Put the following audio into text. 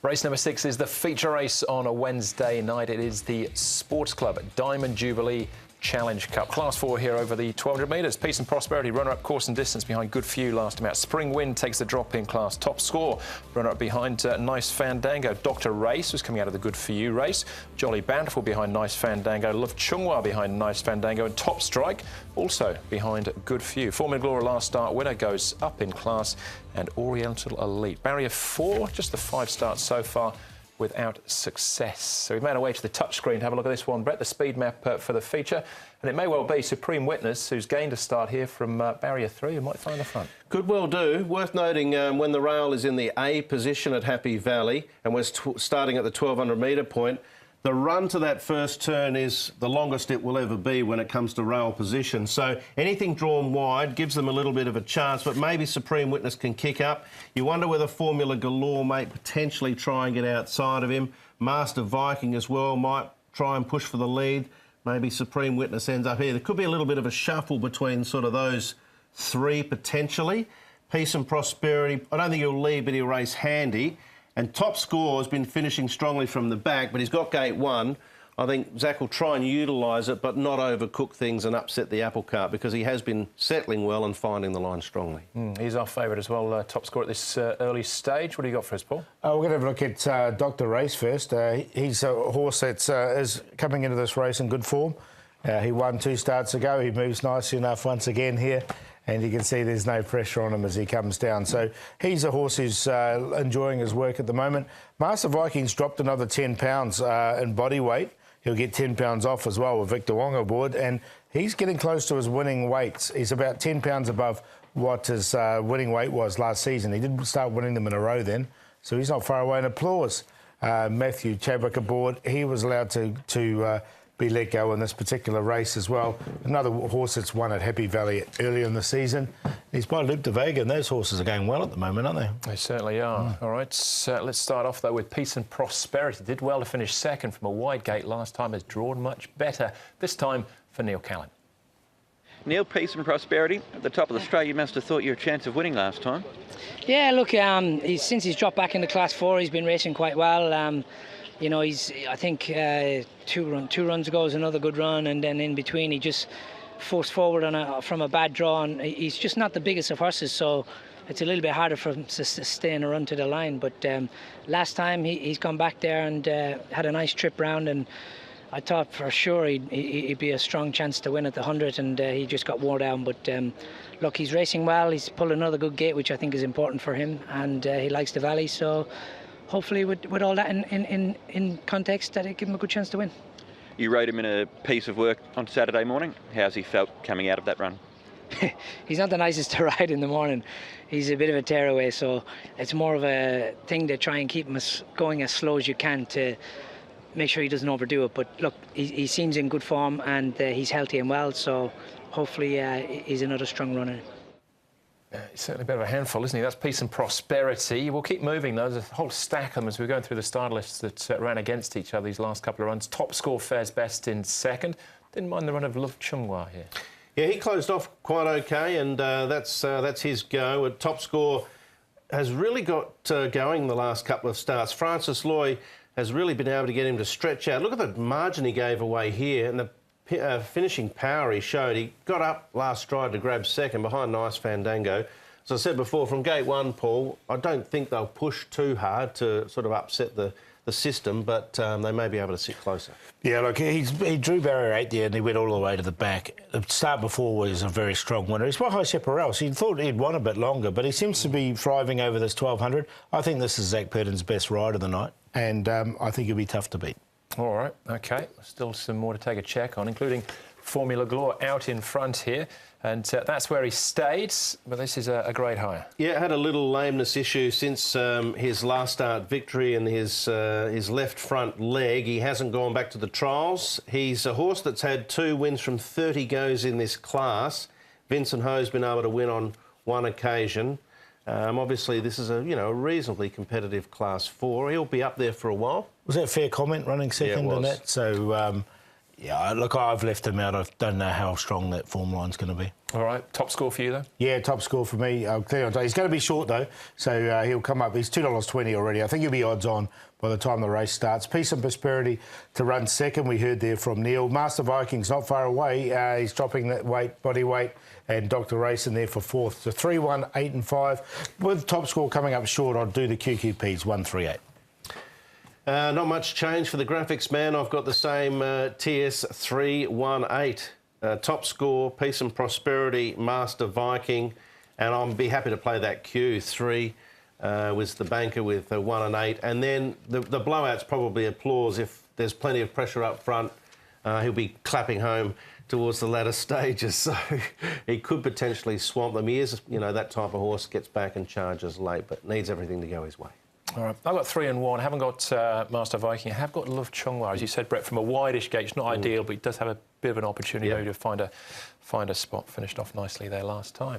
Race number 6 is the feature race on a Wednesday night. It is the Sports Club Diamond Jubilee Challenge Cup. Class 4 here over the 1,200 metres. Peace and Prosperity, runner-up course and distance behind Good Few last time out. Spring Wind takes the drop in class. Top Score, runner-up behind Nice Fandango. Dr. Race was coming out of the Good For You race. Jolly Bountiful behind Nice Fandango. Love Chungwa behind Nice Fandango. And Top Strike also behind Good Few. Formula Glory last start winner goes up in class. And Oriental Elite. Barrier 4, just the 5 starts so far without success. So we've made our way to the touchscreen to have a look at this one, Brett, the speed map for the feature. And it may well be Supreme Witness, who's gained a start here from Barrier 3, who might find the front. Could well do. Worth noting when the rail is in the A position at Happy Valley and we're starting at the 1,200 metre point, the run to that first turn is the longest it will ever be when it comes to rail position. So anything drawn wide gives them a little bit of a chance, but maybe Supreme Witness can kick up. You wonder whether Formula Galore may potentially try and get outside of him. Master Viking as well might try and push for the lead. Maybe Supreme Witness ends up here. There could be a little bit of a shuffle between sort of those three potentially. Peace and Prosperity, I don't think he'll lead, but he'll race handy. And Top Score has been finishing strongly from the back, but he's got gate 1. I think Zach will try and utilise it, but not overcook things and upset the apple cart, because he has been settling well and finding the line strongly. He's our favourite as well, Top Score at this early stage. What do you got for us, Paul? We're going to have a look at Dr. Race first. He's a horse that is coming into this race in good form. He won 2 starts ago. He moves nicely enough once again here. And you can see there's no pressure on him as he comes down. So he's a horse who's enjoying his work at the moment. Master Viking's dropped another 10 pounds in body weight. He'll get 10 pounds off as well with Victor Wong aboard. And he's getting close to his winning weights. He's about 10 pounds above what his winning weight was last season. He didn't start winning them in a row then. So he's not far away. And applause. Matthew Chadwick aboard. He was allowed to be let go in this particular race as well. Another horse that's won at Happy Valley earlier in the season. He's by Luke de Vega, and those horses are going well at the moment, aren't they? They certainly are. All right, let's start off, though, with Peace and Prosperity. Did well to finish second from a wide gate last time, has drawn much better, this time for Neil Callan. Neil, Peace and Prosperity, at the top of the straight, you must have thought you had a chance of winning last time. Yeah, look, since he's dropped back into Class 4, he's been racing quite well. You know, I think 2 runs ago was another good run, and then in between he just forced forward from a bad draw, and he's just not the biggest of horses, so it's a little bit harder for him to sustain a run to the line. But last time he's come back there and had a nice trip round, and I thought for sure he'd be a strong chance to win at the 100, and he just got worn down. But look, he's racing well. He's pulled another good gate, which I think is important for him, and he likes the valley, so hopefully with all that in context, that it give him a good chance to win. You rode him in a piece of work on Saturday morning. How's he felt coming out of that run? He's not the nicest to ride in the morning. He's a bit of a tearaway, so it's more of a thing to try and keep him going as slow as you can to make sure he doesn't overdo it. But look, he seems in good form, and he's healthy and well, so hopefully he's another strong runner. He's certainly a bit of a handful, isn't he? That's Peace and Prosperity. We'll keep moving, though. There's a whole stack of them as we're going through the starter lists that ran against each other these last couple of runs. Top Score fares best in second. Didn't mind the run of Love Chungwa here. Yeah, he closed off quite OK, and that's his go. Top Score has really got going the last couple of starts. Francis Loy has really been able to get him to stretch out. Look at the margin he gave away here, and the finishing power he showed. He got up last stride to grab second behind Nice Fandango. As I said before, from gate 1, Paul, I don't think they'll push too hard to sort of upset the system, but they may be able to sit closer. Yeah, look, he drew barrier 8 there and he went all the way to the back. The start before was a very strong winner. He's by High Chaparral, so you thought he'd won a bit longer, but he seems to be thriving over this 1,200. I think this is Zach Purden's best ride of the night, and I think he'll be tough to beat. All right, OK. Still some more to take a check on, including Formula Galore out in front here. And that's where he stayed, but this is a great hire. Yeah, had a little lameness issue since his last start victory and his left front leg. He hasn't gone back to the trials. He's a horse that's had 2 wins from 30 goes in this class. Vincent Ho's been able to win on 1 occasion. Obviously, this is a reasonably competitive Class 4. He'll be up there for a while. Was that a fair comment, running second in that? So, Yeah, look, I've left him out. I don't know how strong that form line's going to be. All right, top score for you, though? Yeah, top score for me. He's going to be short, though, so he'll come up. He's $2.20 already. I think he'll be odds on by the time the race starts. Peace and Prosperity to run second. We heard there from Neil. Master Viking's not far away. He's dropping that body weight. And Dr. Race in there for fourth. So 3, 1, 8 and 5. With top score coming up short, I'll do the QQPs, 138. Not much change for the graphics man. I've got the same TS 318. Top score, Peace and Prosperity, Master Viking. And I'll be happy to play that Q3 with the banker with 1 and 8. And then the blowout's probably applause. If there's plenty of pressure up front, he'll be clapping home towards the latter stages. So he could potentially swamp them. He is, that type of horse, gets back and charges late, but needs everything to go his way. All right, I've got 3 and 1. I haven't got Master Viking. I have got Love Chungwa, as you said, Brett, from a wide-ish gate. It's not ideal, but he does have a bit of an opportunity maybe to find a spot. Finished off nicely there last time.